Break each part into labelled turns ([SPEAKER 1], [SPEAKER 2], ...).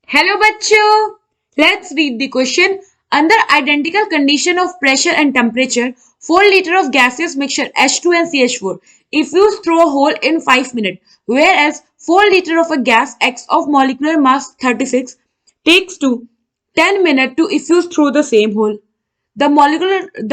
[SPEAKER 1] Hello बच्चों, let's read the question. Under identical condition of pressure and temperature, 4 liter of gaseous mixture H2 and CH4 if used through a hole in 5 minutes, whereas 4 liter of a gas X of molecular mass 36 takes to 10 minutes to effuse through the same hole. The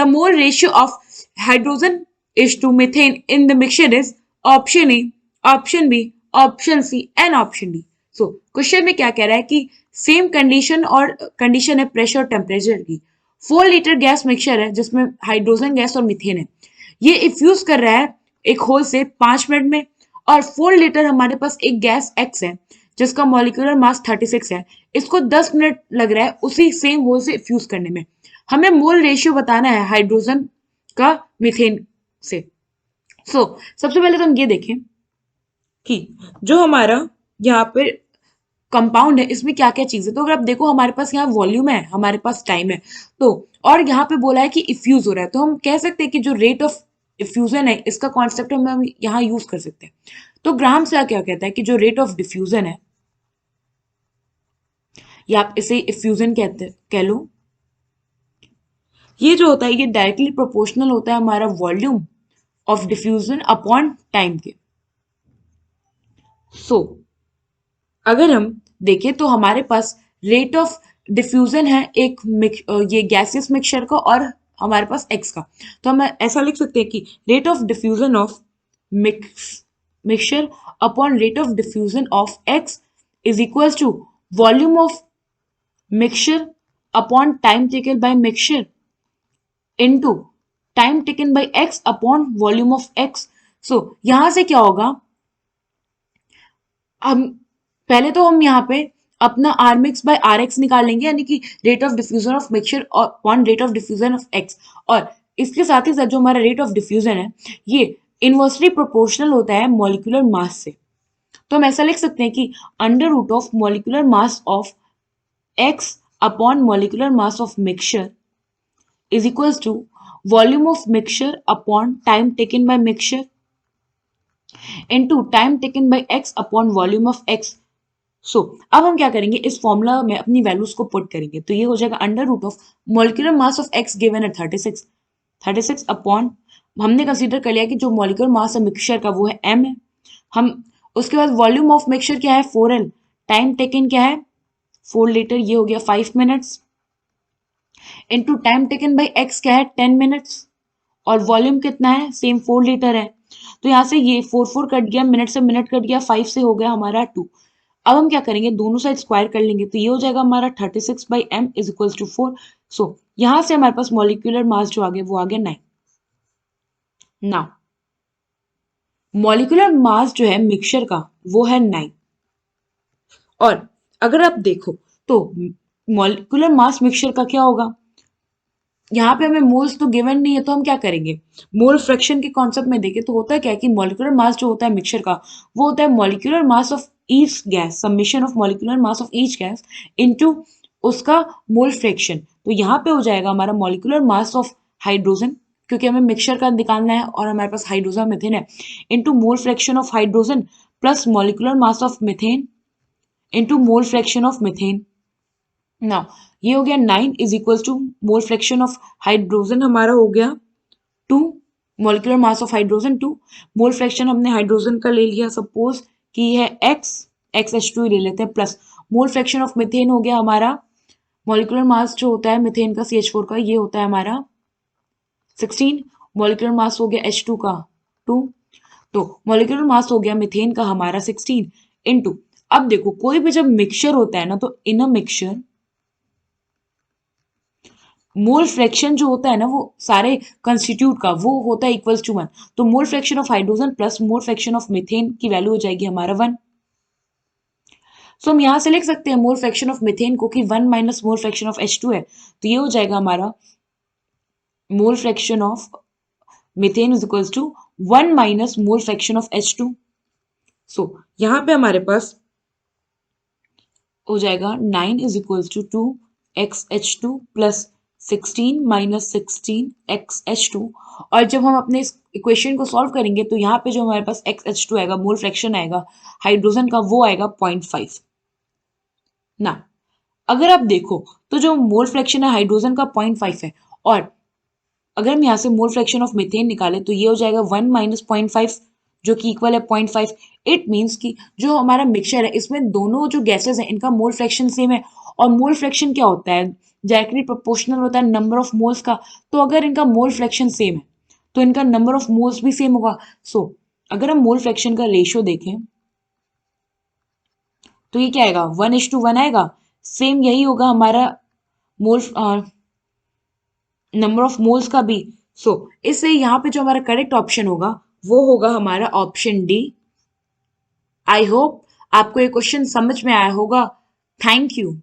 [SPEAKER 1] mole ratio of hydrogen is to methane in the mixture is option A, option B, option C and option D. So question में क्या कह रहा है कि same condition और condition है pressure और temperature की। 4 लीटर गैस मिक्सचर है जिसमें हाइड्रोजन गैस और मीथेन है। ये इफ्यूज कर रहा है एक होल से 5 मिनट में और 4 लीटर हमारे पास एक गैस एक्स है जिसका मॉलिक्यूलर मास 36 है। इसको 10 मिनट लग रहा है उसी सेम होल से इफ्यूज करने में। हमें मोल रेशियो बताना है हाइड्रोजन का मीथेन से। सबसे पहले तो हम ये देखें कि जो हमारा यहाँ पे कंपाउंड है इसमें क्या क्या चीजें। तो अगर आप देखो हमारे पास यहाँ वॉल्यूम है, हमारे पास टाइम है, तो और यहाँ पे बोला है कि इफ्यूज हो रहा है, तो हम कह सकते हैं कि जो रेट ऑफ इफ्यूजन है इसका कॉन्सेप्ट हम यहाँ यूज कर सकते हैं। तो ग्राहम से क्या कहता है कि जो रेट ऑफ डिफ्यूजन है या आप इसे इफ्यूजन कहते कह लो, ये जो होता है ये डायरेक्टली प्रोपोर्शनल होता है हमारा volume of diffusion upon time के। अगर हम देखें तो हमारे पास रेट ऑफ डिफ्यूजन है एक ये गैसियस मिक्सचर का और हमारे पास एक्स का। तो हम ऐसा लिख सकते हैं कि rate of diffusion of mixture upon rate of diffusion of X is equal to volume of mixture upon time taken by mixture into time taken by X upon volume of X. यहां से क्या होगा, हम पहले तो हम यहाँ पे अपना R mix by R X निकाल लेंगे, यानी कि rate of diffusion of mixture upon rate of diffusion of X. और इसके साथ ही साथ जो हमारा रेट ऑफ डिफ्यूजन है ये इनवर्सली प्रोपोर्शनल होता है मॉलिक्यूलर मास से। तो हम ऐसा लिख सकते हैं कि under root of molecular mass of X upon molecular mass of mixture is equals to volume of mixture upon time taken by mixture into time taken by X upon volume of X. अब हम क्या करेंगे, इस formula में अपनी values को put करेंगे। तो ये हो जाएगा under root of molecular mass of X given है 36 अपॉन हमने कंसीडर कर लिया कि जो मॉलिक्यूलर मास है मिक्सचर का वो है m है। हम उसके बाद वॉल्यूम ऑफ मिक्सचर क्या है 4l, टाइम टेकन क्या है 4 लीटर, ये हो गया 5 minutes, into time taken by x क्या है 10 मिनट्स, और वॉल्यूम कितना है सेम 4 लीटर है। तो यहाँ से ये 4 कट गया, मिनट से मिनट कट गया, 5 से हो गया हमारा 2। अब हम क्या करेंगे, दोनों साइड स्क्वायर कर लेंगे, तो ये हो जाएगा हमारा 36 by M is equal to 4। यहां से हमारे पास मॉलिक्यूलर मास जो आ गया वो आ गया 9। नाउ मॉलिक्यूलर मास जो है मिक्सचर का वो है 9, और अगर आप देखो तो मॉलिक्यूलर मास मिक्सचर का क्या होगा, यहाँ पे हमें मोल्स तो गिवन नहीं है, तो हम क्या करेंगे मोल फ्रैक्शन के कॉन्सेप्ट में देखें तो होता क्या है कि मॉलिक्यूलर मास जो होता है मिक्सचर का वो होता है molecular mass of each gas, summation of molecular mass of each gas into उसका मोल फ्रैक्शन। तो यहाँ पे हो जाएगा हमारा मॉलिक्यूलर मास ऑफ हाइड्रोजन, क्योंकि हमें मिक्सचर का निकालना है और हमारे पास हाइड्रोजन मीथेन है, into mole fraction of hydrogen plus molecular mass of methane into mole fraction of methane. Now ये हो गया 9 is equal to mole fraction of hydrogen हमारा हो गया 2, molecular mass of hydrogen 2, mole fraction हमने hydrogen का ले लिया सपोज कि है XH2 ही ले लेते हैं, plus mole fraction of methane हो गया हमारा, मॉलिक्यूलर मास जो होता है मीथेन का CH4 का ये होता है हमारा 16, मॉलिक्यूलर मास हो गया H2 का 2, तो मॉलिक्यूलर मास हो गया मीथेन का हमारा 16 इनटू, अब देखो कोई भी जब मिक्सचर होता है ना तो इन अ मिक्सचर मोल फ्रैक्शन जो होता है ना वो सारे कंस्टिट्यूट का वो होता है इक्वल्स टू 1। तो mole fraction of hydrogen plus mole fraction of methane की वैल्यू हो जाएगी हमारा 1। हम यहां से लिख सकते हैं मोल फ्रैक्शन ऑफ मीथेन को कि 1 minus mole fraction of H2 है, तो ये हो जाएगा हमारा mole fraction of methane is equals to 1 minus mole fraction of H2। यहां पे हमारे पास हो जाएगा 9 is equals to 2XH2 plus 16 minus 16XH2। और जब हम अपने इस इक्वेशन को सॉल्व करेंगे तो यहाँ पे जो हमारे पास XH2 आएगा, मोल फ्रैक्शन आएगा हाइड्रोजन का, वो आएगा 0.5। ना अगर आप देखो तो जो मोल फ्रैक्शन है हाइड्रोजन का 0.5 है, और अगर हम यहाँ से मोल फ्रैक्शन ऑफ मीथेन निकाले तो ये हो जाएगा 1 माइनस 0.5 जो कि इक्वल है 0.5। इट मीन्स कि जो हमारा मिक्सचर है इसमें दोनों जो गैसेस हैं इनका मोल फ्रैक्शन सेम है। और मोल फ्रैक्शन क्या होता है, डायरेक्टली प्रोपोर्शनल होता है नंबर ऑफ मोल्स का। तो अगर इनका मोल फ्रैक्शन सेम है तो इनका नंबर ऑफ मोल्स भी सेम होगा। सो अगर हम मोल फ्रैक्शन का रेशियो देखें तो ये क्या आएगा, 1:1 आएगा। सेम यही होगा हमारा मोल नंबर ऑफ मोल्स का भी। सो इससे यहाँ पे जो हमारा करेक्ट ऑप्शन होगा वो होगा हमारा ऑप्शन डी। आई होप आपको ये क्वेश्चन समझ में आया होगा। Thank you.